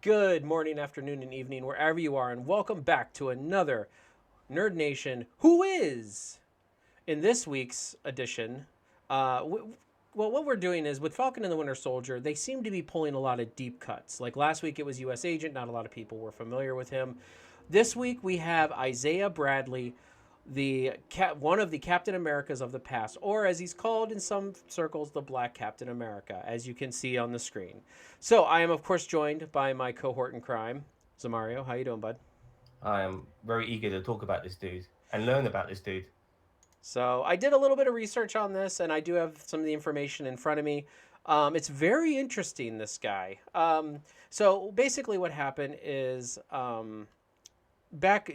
Good morning, afternoon, and evening, wherever you are, and welcome back to another Nerd Nation Who Is? In this week's edition, well, what we're doing is with Falcon and the Winter Soldier, they seem to be pulling a lot of deep cuts. Like last week, it was U.S. Agent, not a lot of people were familiar with him. This week, we have Isaiah Bradley, one of the Captain Americas of the past, or as he's called in some circles, the Black Captain America, as you can see on the screen. So I am, of course, joined by my cohort in crime, Zamario. How you doing, bud? I am very eager to talk about this dude and learn about this dude. So I did a little bit of research on this, and I do have some of the information in front of me. It's very interesting, this guy. So basically, what happened is back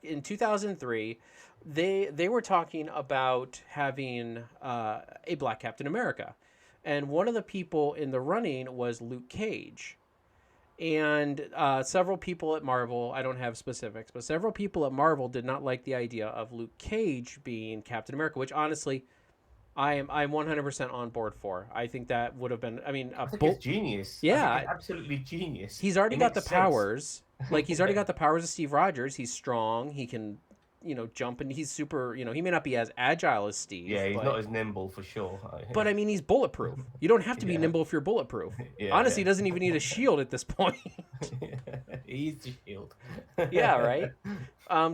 in 2003, they were talking about having a Black Captain America, and one of the people in the running was Luke Cage. And several people at Marvel, I don't have specifics, but several people at Marvel did not like the idea of Luke Cage being Captain America, which honestly, I'm 100% on board for. I think that would have been, I mean, a I think it's bolt. genius. I think Yeah, it's absolutely genius. he's already It got the makes sense. powers. Like he's already got the powers of Steve Rogers. He's strong. He can, jump, and he's super. He may not be as agile as Steve, Yeah, he's but not as nimble for sure. I mean, he's bulletproof. You don't have to be Yeah, nimble if you're bulletproof. yeah, Honestly, he yeah. doesn't even need a shield at this point. He's the shield. Yeah, right.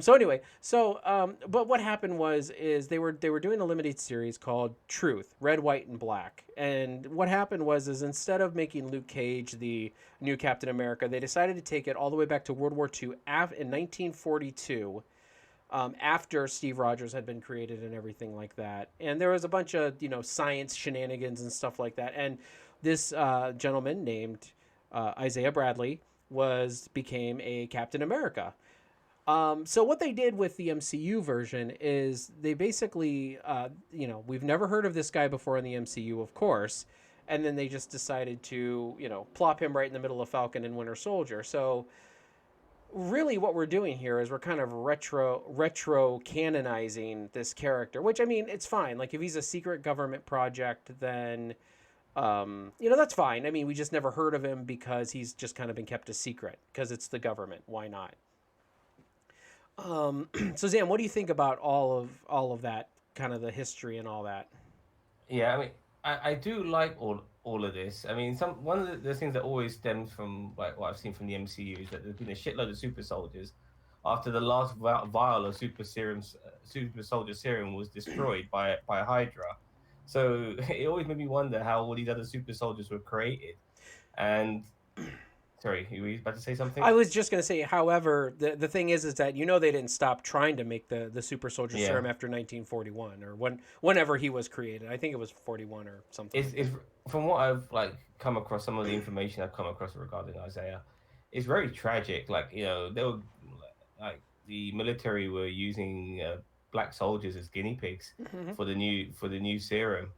So anyway, but what happened is they were doing a limited series called Truth, Red, White, and Black. And what happened is instead of making Luke Cage the new Captain America, they decided to take it all the way back to World War II in 1942. After Steve Rogers had been created and everything like that, and there was a bunch of science shenanigans and stuff like that, and this gentleman named Isaiah Bradley became a Captain America. So what they did with the MCU version is they basically, we've never heard of this guy before in the MCU, of course, and then they just decided to, plop him right in the middle of Falcon and Winter Soldier. So really, what we're doing here is we're kind of retro canonizing this character, which I mean, it's fine. Like if he's a secret government project, then that's fine. I mean, we just never heard of him because he's just kind of been kept a secret because it's the government. Why not? So Zam, what do you think about all of that, kind of the history and all that? Yeah, I mean, I do like all of this. I mean, one of the things that always stems from like what I've seen from the MCU is that there's been a shitload of super soldiers after the last vial of super soldier serum was destroyed by Hydra. So it always made me wonder how all these other super soldiers were created. And sorry, you were about to say something? I was just going to say, however, the thing is that they didn't stop trying to make the super soldier Yeah, serum after 1941 or whenever he was created. I think it was 41 or something like it's that. from what I've like come across, some of the information I've come across regarding Isaiah, it's very tragic. Like they were like the military were using black soldiers as guinea pigs Mm-hmm. for the new serum,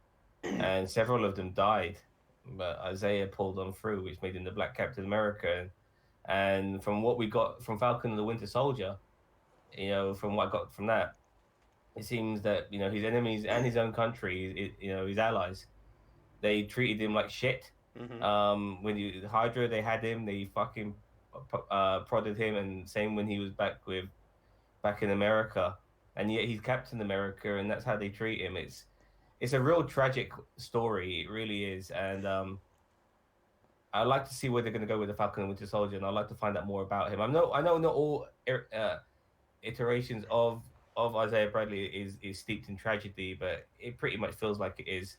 and several of them died. But Isaiah pulled on through, which made him the Black Captain America. And from what we got from Falcon and the Winter Soldier, from what I got from that, it seems that his enemies and his own country, his allies, they treated him like shit. Mm-hmm. When Hydra, they had him, they fucking prodded him, and same when he was back in America, and yet he's Captain America, and that's how they treat him. It's a real tragic story, it really is, and I'd like to see where they're going to go with the Falcon and Winter Soldier, and I'd like to find out more about him. I know not all iterations of Isaiah Bradley is steeped in tragedy, but it pretty much feels like it is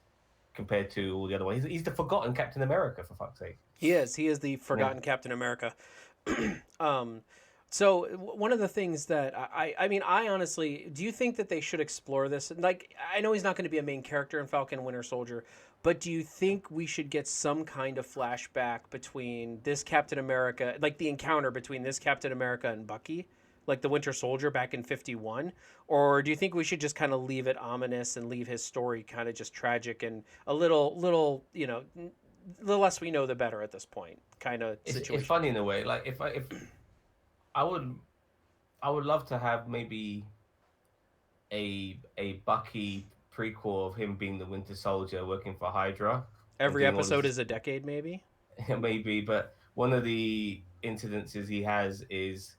compared to all the other ones. He's the forgotten Captain America, for fuck's sake. He is the Yeah. forgotten Captain America. um, so one of the things that I mean, I honestly, do you think that they should explore this? Like, I know he's not going to be a main character in Falcon and Winter Soldier, but do you think we should get some kind of flashback between this Captain America, like the encounter between this Captain America and Bucky, like the Winter Soldier back in 51? Or do you think we should just kind of leave it ominous and leave his story kind of just tragic and a little, the less we know, the better at this point, kind of It's situation? funny in a way. Like if I would I would love to have maybe a Bucky prequel of him being the Winter Soldier working for Hydra and Every doing all episode this is a decade, maybe. maybe, but one of the incidences he has is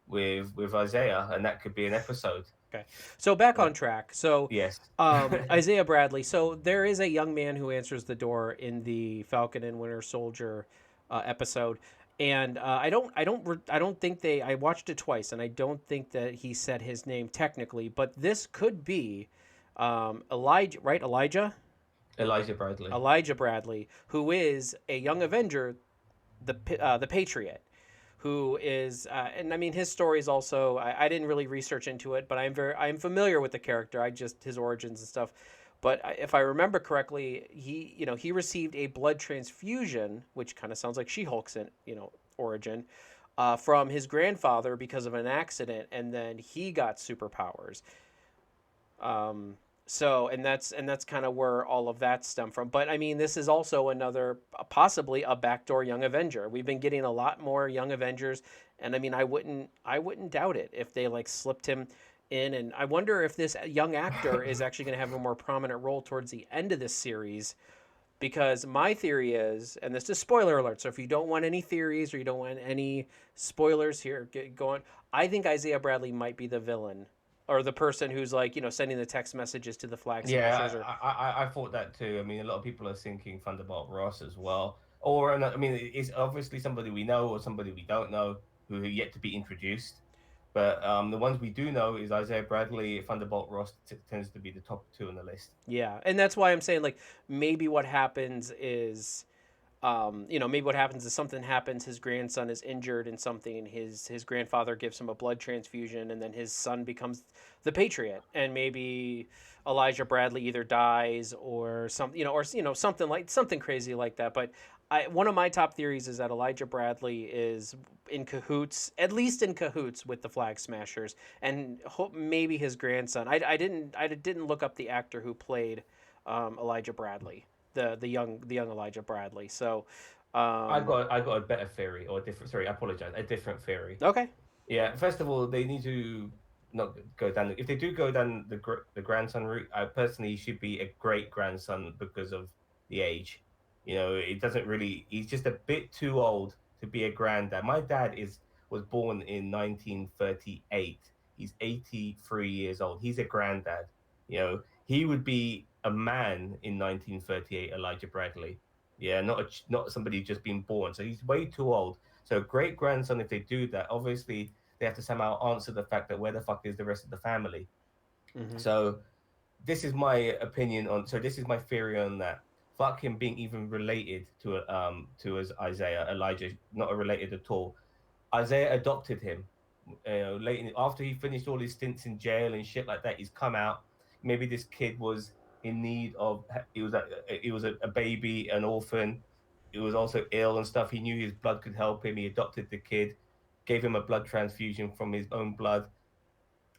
with Isaiah, and that could be an episode. Okay. So back Uh, on track. So yes. Isaiah Bradley. So there is a young man who answers the door in the Falcon and Winter Soldier episode, and I don't think they. I watched it twice, and I don't think that he said his name technically, but this could be Elijah, right? Elijah Bradley. Elijah Bradley, who is a young Avenger, the Patriot, who is, and I mean his story is also. I didn't really research into it, but I'm familiar with the character. I just his origins and stuff. But if I remember correctly, he received a blood transfusion, which kind of sounds like She-Hulk's origin, from his grandfather because of an accident, and then he got superpowers. Um, so and that's kind of where all of that stemmed from. But I mean, this is also another possibly a backdoor Young Avenger. We've been getting a lot more Young Avengers, and I mean, I wouldn't doubt it if they like slipped him in. And I wonder if this young actor is actually going to have a more prominent role towards the end of this series. Because my theory is, and this is spoiler alert, so if you don't want any theories or you don't want any spoilers here, get going. I think Isaiah Bradley might be the villain or the person who's like sending the text messages to the Flag Yeah, Smashers or I thought that too. I mean, a lot of people are thinking Thunderbolt Ross as well, or I mean, it's obviously somebody we know or somebody we don't know who are yet to be introduced. But the ones we do know is Isaiah Bradley, Thunderbolt Ross tends to be the top two on the list. yeah, and that's why I'm saying like maybe what happens is maybe what happens is something happens. His grandson is injured in something. His grandfather gives him a blood transfusion, and then his son becomes the Patriot. And maybe Elijah Bradley either dies or something crazy like that. But one of my top theories is that Elijah Bradley is in cahoots, at least in cahoots with the Flag Smashers, and maybe his grandson. I didn't look up the actor who played Elijah Bradley, the young Elijah Bradley. So, I got a better theory or a different. Sorry, I apologize. A different theory. okay. Yeah, first of all, they need to not go down. If they do go down the grandson route, I personally should be a great grandson because of the age. It doesn't really. He's just a bit too old to be a granddad. My dad was born in 1938. He's 83 years old. He's a granddad. He would be a man in 1938. Elijah Bradley. Yeah, not somebody just been born. So he's way too old. So great grandson, if they do that, obviously they have to somehow answer the fact that where the fuck is the rest of the family? Hmm. So this is my opinion on. So this is my theory on that. Fuck him being even related to as Isaiah Elijah, not related at all. Isaiah adopted him. After he finished all his stints in jail and shit like that, he's come out. Maybe this kid was in need of. He was a baby, an orphan. He was also ill and stuff. He knew his blood could help him. He adopted the kid, gave him a blood transfusion from his own blood,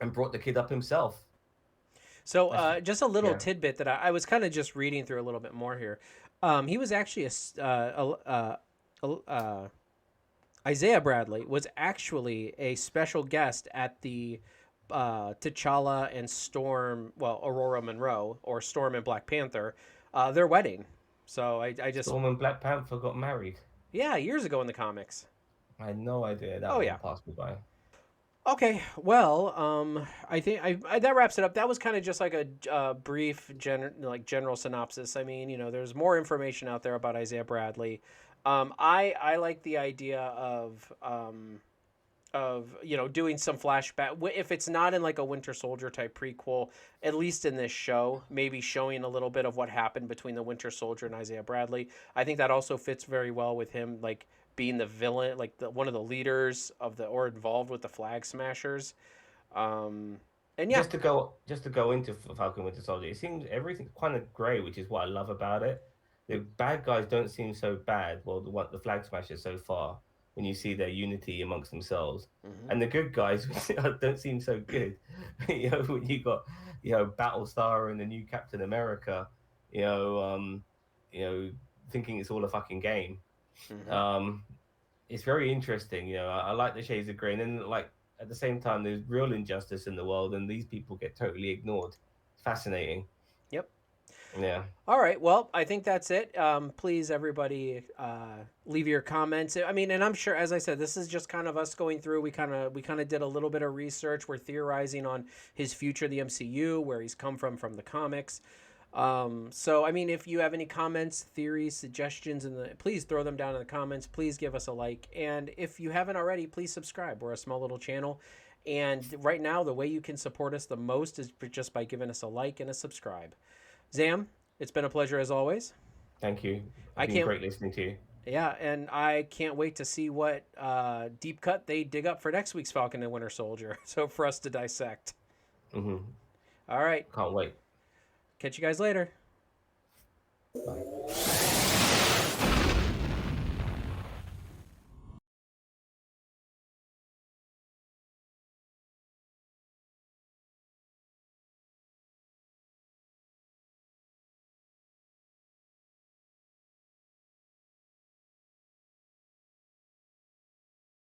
and brought the kid up himself. So, That's just a little yeah. tidbit that I was kind of just reading through a little bit more here. He was actually Isaiah Bradley was actually a special guest at the T'Challa and Storm, well, Aurora Monroe or Storm and Black Panther, their wedding. So I just, Storm and Black Panther got married. yeah, years ago in the comics. I had no idea that Oh one yeah. passed me by. Okay, well, I think that wraps it up. That was kind of just like a brief, general synopsis. I mean, there's more information out there about Isaiah Bradley. I like the idea of doing some flashback if it's not in like a Winter Soldier type prequel, at least in this show, maybe showing a little bit of what happened between the Winter Soldier and Isaiah Bradley. I think that also fits very well with him like being the villain, like one of the leaders of the or involved with the Flag Smashers. Um, and yeah. Just to go into Falcon Winter Soldier, it seems everything's kind of grey, which is what I love about it. The bad guys don't seem so bad. Well, the Flag Smashers so far, when you see their unity amongst themselves, Mhm. and the good guys don't seem so good. When you got Battlestar and the new Captain America, you know, um, you know, thinking it's all a fucking game. Mhm. Um, it's very interesting. I like the shades of grey, and then like at the same time, there's real injustice in the world, and these people get totally ignored. It's fascinating. Yep. Yeah. All right. Well, I think that's it. Please, everybody, leave your comments. I mean, and I'm sure, as I said, this is just kind of us going through. We kind of did a little bit of research. We're theorizing on his future, the MCU, where he's come from the comics. So, I mean, if you have any comments, theories, suggestions, please throw them down in the comments. Please give us a like, and if you haven't already, please subscribe. We're a small little channel, and right now, the way you can support us the most is just by giving us a like and a subscribe. Zam, it's been a pleasure as always. Thank you. It's I been can't, great listening to you. yeah, and I can't wait to see what deep cut they dig up for next week's Falcon and Winter Soldier. So for us to dissect. Hmm. All right, Can't wait. catch you guys later. Bye.